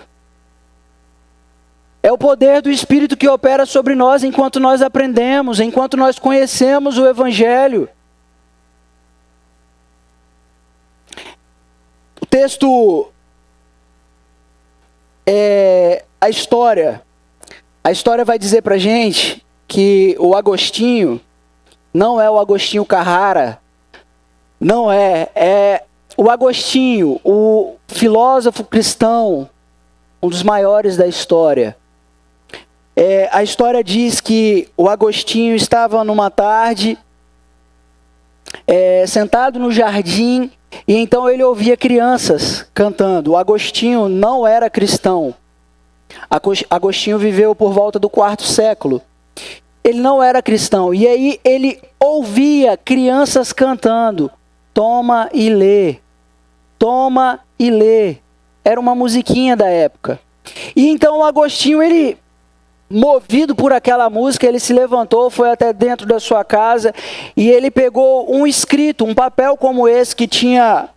É o poder do Espírito que opera sobre nós enquanto nós aprendemos, enquanto nós conhecemos o Evangelho. O texto é a história. A história vai dizer pra gente que o Agostinho não é o Agostinho Carrara, não é o Agostinho, o filósofo cristão, um dos maiores da história. A história diz que o Agostinho estava numa tarde, sentado no jardim, e então ele ouvia crianças cantando. O Agostinho não era cristão. Agostinho viveu por volta do 4º século. Ele não era cristão. E aí ele ouvia crianças cantando. Toma e lê. Toma e lê. Era uma musiquinha da época. E então o Agostinho, ele, movido por aquela música, ele se levantou, foi até dentro da sua casa e ele pegou um escrito, um papel como esse que tinha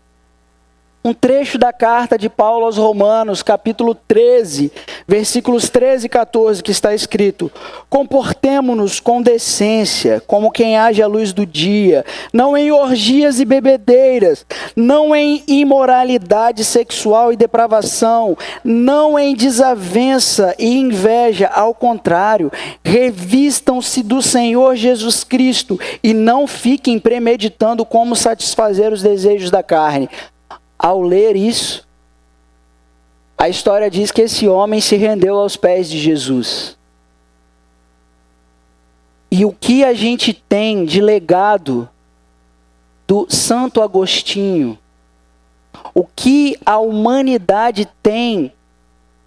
um trecho da carta de Paulo aos Romanos, capítulo 13, versículos 13 e 14, que está escrito: comportemo-nos com decência, como quem age à luz do dia, não em orgias e bebedeiras, não em imoralidade sexual e depravação, não em desavença e inveja, ao contrário, revistam-se do Senhor Jesus Cristo e não fiquem premeditando como satisfazer os desejos da carne. Ao ler isso, a história diz que esse homem se rendeu aos pés de Jesus. E o que a gente tem de legado do Santo Agostinho, o que a humanidade tem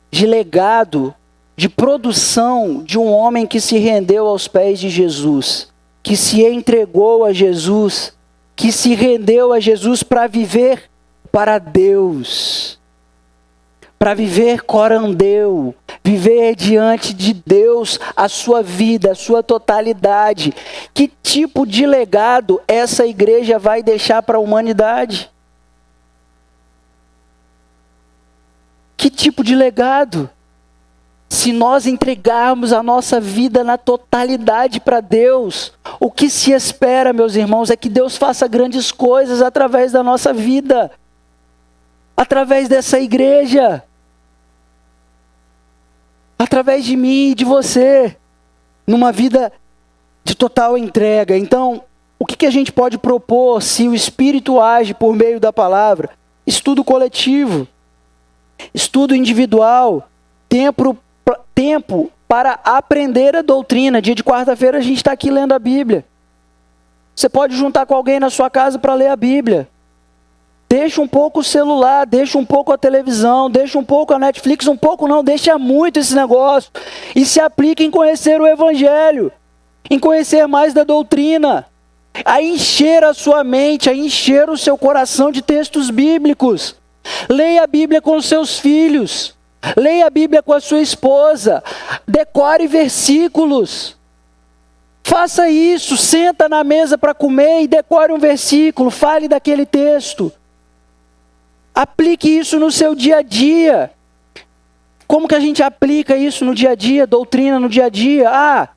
de legado, de produção de um homem que se rendeu aos pés de Jesus, que se entregou a Jesus, que se rendeu a Jesus para viver para Deus, para viver corandeu, viver diante de Deus a sua vida, a sua totalidade. Que tipo de legado essa igreja vai deixar para a humanidade? Que tipo de legado? Se nós entregarmos a nossa vida na totalidade para Deus, o que se espera, meus irmãos, é que Deus faça grandes coisas através da nossa vida, através dessa igreja, através de mim e de você, numa vida de total entrega. Então, o que a gente pode propor se o Espírito age por meio da palavra? Estudo coletivo, estudo individual, tempo para aprender a doutrina. Dia de quarta-feira a gente está aqui lendo a Bíblia. Você pode juntar com alguém na sua casa para ler a Bíblia. Deixa um pouco o celular, deixa um pouco a televisão, deixa um pouco a Netflix, um pouco não, deixa muito esse negócio. E se aplica em conhecer o Evangelho, em conhecer mais da doutrina, a encher a sua mente, a encher o seu coração de textos bíblicos. Leia a Bíblia com os seus filhos, leia a Bíblia com a sua esposa, decore versículos. Faça isso, senta na mesa para comer e decore um versículo, fale daquele texto. Aplique isso no seu dia a dia. Como que a gente aplica isso no dia a dia, doutrina no dia a dia?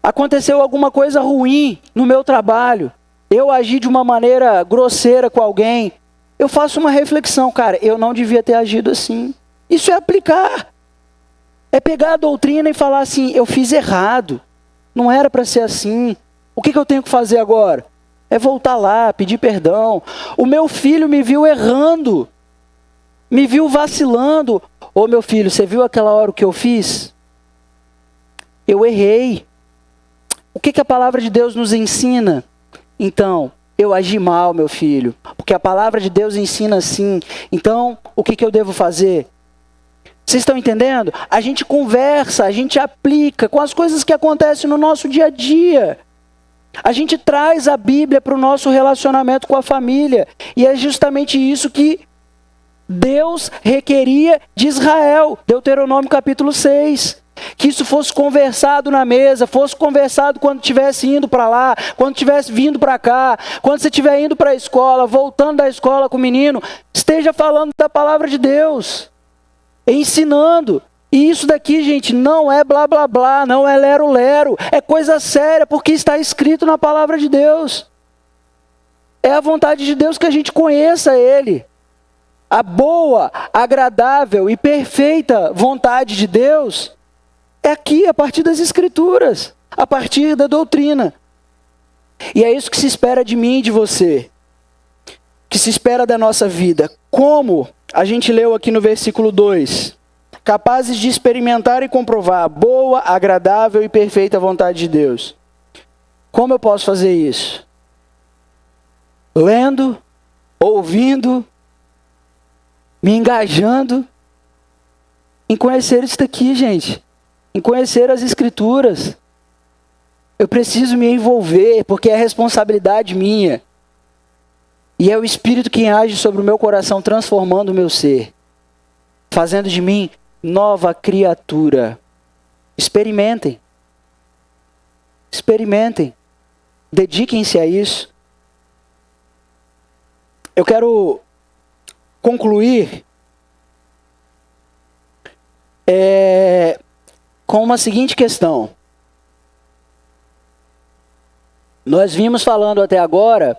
Aconteceu alguma coisa ruim no meu trabalho, eu agi de uma maneira grosseira com alguém, eu faço uma reflexão, cara, eu não devia ter agido assim. Isso é aplicar. É pegar a doutrina e falar assim, eu fiz errado, não era para ser assim. O que eu tenho que fazer agora? É voltar lá, pedir perdão. O meu filho me viu errando, me viu vacilando. Ô meu filho, você viu aquela hora o que eu fiz? Eu errei. O que a palavra de Deus nos ensina? Então, eu agi mal, meu filho, porque a palavra de Deus ensina assim. Então, o que eu devo fazer? Vocês estão entendendo? A gente conversa, a gente aplica com as coisas que acontecem no nosso dia a dia. A gente traz a Bíblia para o nosso relacionamento com a família. E é justamente isso que Deus requeria de Israel. Deuteronômio capítulo 6. Que isso fosse conversado na mesa, fosse conversado quando estivesse indo para lá, quando estivesse vindo para cá, quando você estiver indo para a escola, voltando da escola com o menino, esteja falando da palavra de Deus, ensinando. E isso daqui, gente, não é blá blá blá, não é lero lero, é coisa séria, porque está escrito na palavra de Deus. É a vontade de Deus que a gente conheça Ele. A boa, agradável e perfeita vontade de Deus é aqui, a partir das Escrituras, a partir da doutrina. E é isso que se espera de mim e de você, que se espera da nossa vida. Como a gente leu aqui no versículo 2, capazes de experimentar e comprovar a boa, agradável e perfeita vontade de Deus. Como eu posso fazer isso? Lendo, ouvindo, me engajando em conhecer isso daqui, gente. Em conhecer as Escrituras. Eu preciso me envolver, porque é responsabilidade minha. E é o Espírito que age sobre o meu coração, transformando o meu ser, fazendo de mim nova criatura. Experimentem. Experimentem. Dediquem-se a isso. Eu quero concluir com uma seguinte questão. Nós vimos falando até agora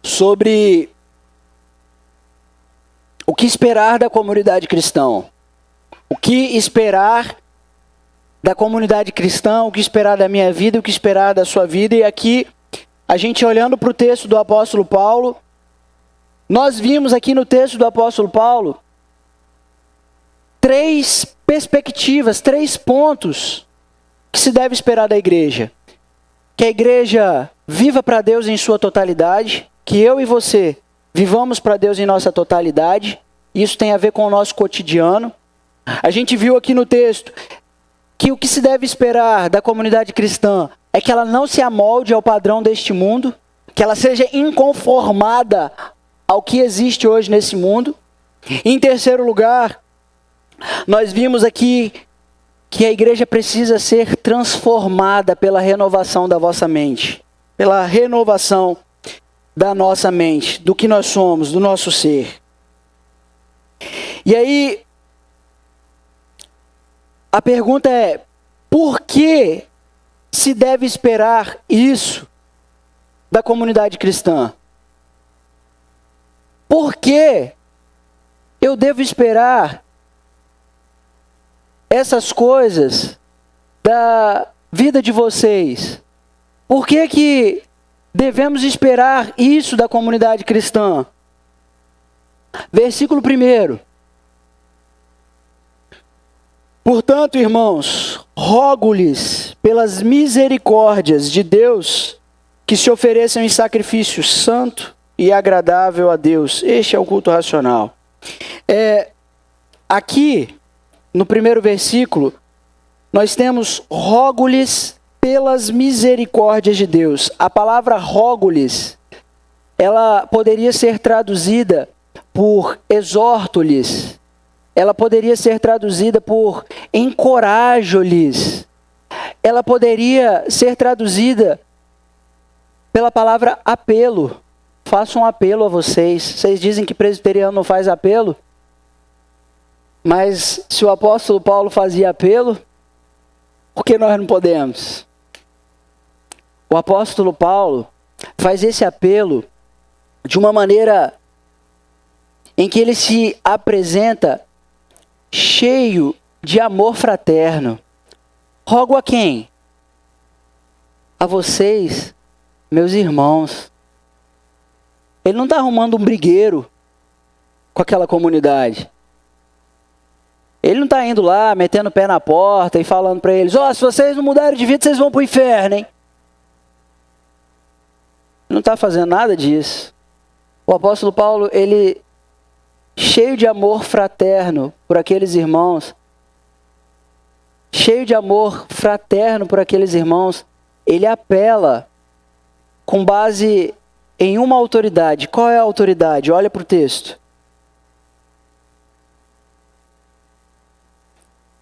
sobre o que esperar da comunidade cristã. O que esperar da comunidade cristã, o que esperar da minha vida, o que esperar da sua vida. E aqui, a gente olhando para o texto do apóstolo Paulo, nós vimos aqui no texto do apóstolo Paulo 3 perspectivas, 3 pontos que se deve esperar da igreja. Que a igreja viva para Deus em sua totalidade, que eu e você vivamos para Deus em nossa totalidade. Isso tem a ver com o nosso cotidiano. A gente viu aqui no texto que o que se deve esperar da comunidade cristã é que ela não se amolde ao padrão deste mundo, que ela seja inconformada ao que existe hoje nesse mundo. Em terceiro lugar, nós vimos aqui que a igreja precisa ser transformada pela renovação da vossa mente, pela renovação da nossa mente, do que nós somos, do nosso ser. E aí, a pergunta é, por que se deve esperar isso da comunidade cristã? Por que eu devo esperar essas coisas da vida de vocês? Por que devemos esperar isso da comunidade cristã? Versículo 1. Portanto, irmãos, rogo-lhes pelas misericórdias de Deus que se ofereçam em sacrifício santo e agradável a Deus. Este é o culto racional. Aqui, no primeiro versículo, nós temos rogo-lhes pelas misericórdias de Deus. A palavra rogo-lhes, ela poderia ser traduzida por exorto-lhes. Ela poderia ser traduzida por encorajo-lhes. Ela poderia ser traduzida pela palavra apelo. Faço um apelo a vocês. Vocês dizem que presbiteriano não faz apelo? Mas se o apóstolo Paulo fazia apelo, por que nós não podemos? O apóstolo Paulo faz esse apelo de uma maneira em que ele se apresenta cheio de amor fraterno. Rogo a quem? A vocês, meus irmãos. Ele não está arrumando um brigueiro com aquela comunidade. Ele não está indo lá, metendo o pé na porta e falando para eles, se vocês não mudarem de vida, vocês vão para o inferno, hein? Não está fazendo nada disso. O apóstolo Paulo, ele, cheio de amor fraterno por aqueles irmãos, cheio de amor fraterno por aqueles irmãos, ele apela com base em uma autoridade. Qual é a autoridade? Olha para o texto.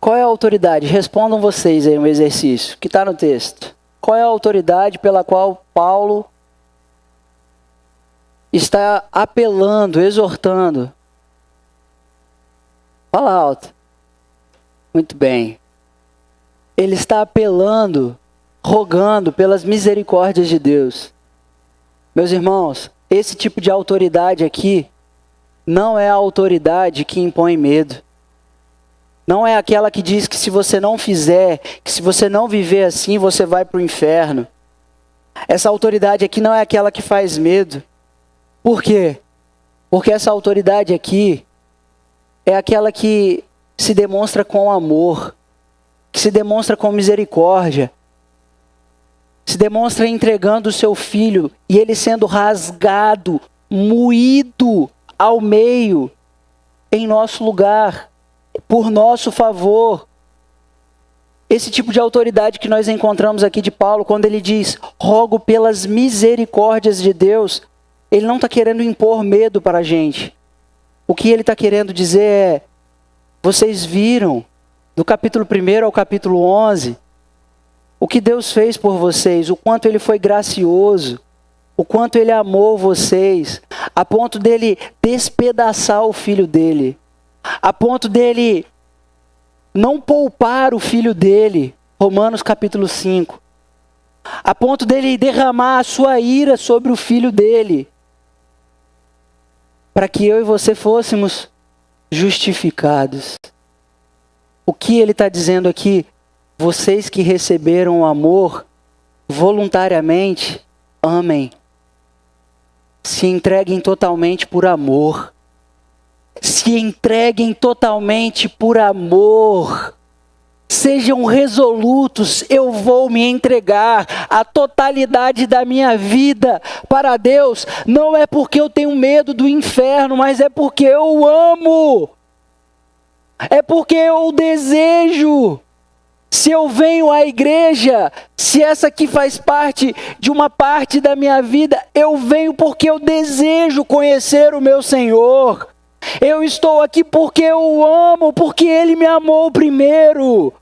Qual é a autoridade? Respondam vocês aí um exercício que está no texto. Qual é a autoridade pela qual Paulo está apelando, exortando? Fala alto. Muito bem. Ele está apelando, rogando pelas misericórdias de Deus. Meus irmãos, esse tipo de autoridade aqui não é a autoridade que impõe medo. Não é aquela que diz que se você não fizer, que se você não viver assim, você vai para o inferno. Essa autoridade aqui não é aquela que faz medo. Por quê? Porque essa autoridade aqui é aquela que se demonstra com amor, que se demonstra com misericórdia, se demonstra entregando o seu filho e ele sendo rasgado, moído ao meio, em nosso lugar, por nosso favor. Esse tipo de autoridade que nós encontramos aqui de Paulo, quando ele diz, rogo pelas misericórdias de Deus, ele não está querendo impor medo para a gente. O que ele está querendo dizer é, vocês viram, do capítulo 1 ao capítulo 11, o que Deus fez por vocês, o quanto ele foi gracioso, o quanto ele amou vocês, a ponto dele despedaçar o filho dele, a ponto dele não poupar o filho dele, Romanos capítulo 5, a ponto dele derramar a sua ira sobre o filho dele, para que eu e você fôssemos justificados. O que ele está dizendo aqui? Vocês que receberam o amor voluntariamente, amem. Se entreguem totalmente por amor. Se entreguem totalmente por amor. Sejam resolutos, eu vou me entregar a totalidade da minha vida para Deus. Não é porque eu tenho medo do inferno, mas é porque eu amo. É porque eu desejo. Se eu venho à igreja, se essa aqui faz parte de uma parte da minha vida, eu venho porque eu desejo conhecer o meu Senhor. Eu estou aqui porque eu o amo, porque Ele me amou primeiro.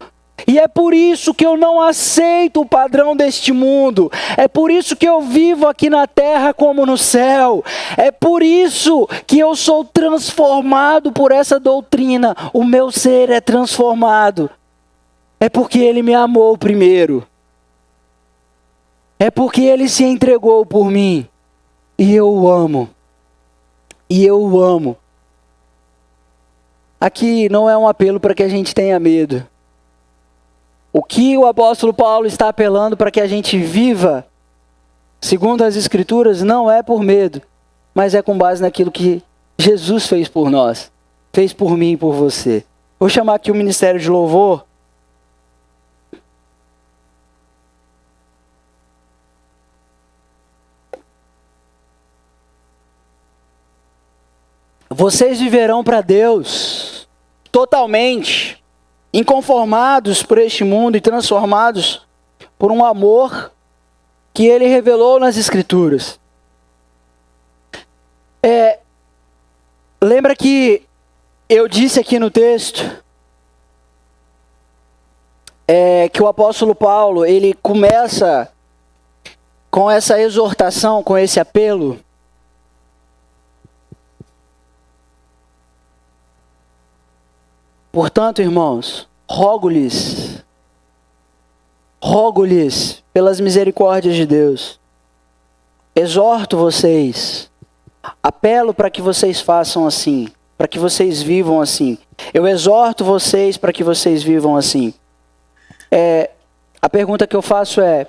E é por isso que eu não aceito o padrão deste mundo. É por isso que eu vivo aqui na terra como no céu. É por isso que eu sou transformado por essa doutrina. O meu ser é transformado. É porque Ele me amou primeiro. É porque Ele se entregou por mim. E eu o amo. E eu o amo. Aqui não é um apelo para que a gente tenha medo. O que o apóstolo Paulo está apelando para que a gente viva, segundo as Escrituras, não é por medo, mas é com base naquilo que Jesus fez por nós. Fez por mim e por você. Vou chamar aqui o Ministério de Louvor. Vocês viverão para Deus totalmente, inconformados por este mundo e transformados por um amor que Ele revelou nas Escrituras. Lembra que eu disse aqui no texto que o apóstolo Paulo, ele começa com essa exortação, com esse apelo. Portanto, irmãos, rogo-lhes pelas misericórdias de Deus, exorto vocês, apelo para que vocês façam assim, para que vocês vivam assim. Eu exorto vocês para que vocês vivam assim. A pergunta que eu faço é: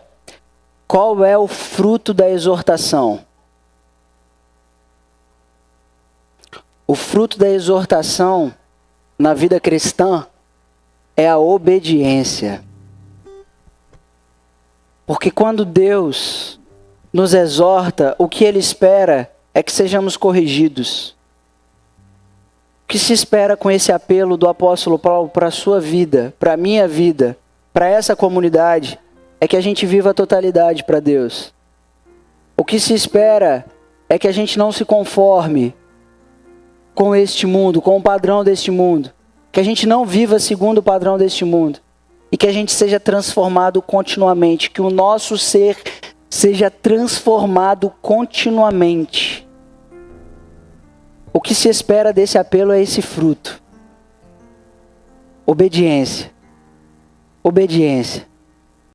qual é o fruto da exortação? O fruto da exortação na vida cristã é a obediência. Porque quando Deus nos exorta, o que Ele espera é que sejamos corrigidos. O que se espera com esse apelo do apóstolo Paulo para a sua vida, para a minha vida, para essa comunidade, é que a gente viva a totalidade para Deus. O que se espera é que a gente não se conforme com este mundo, com o padrão deste mundo. Que a gente não viva segundo o padrão deste mundo. E que a gente seja transformado continuamente. Que o nosso ser seja transformado continuamente. O que se espera desse apelo é esse fruto. Obediência. Obediência.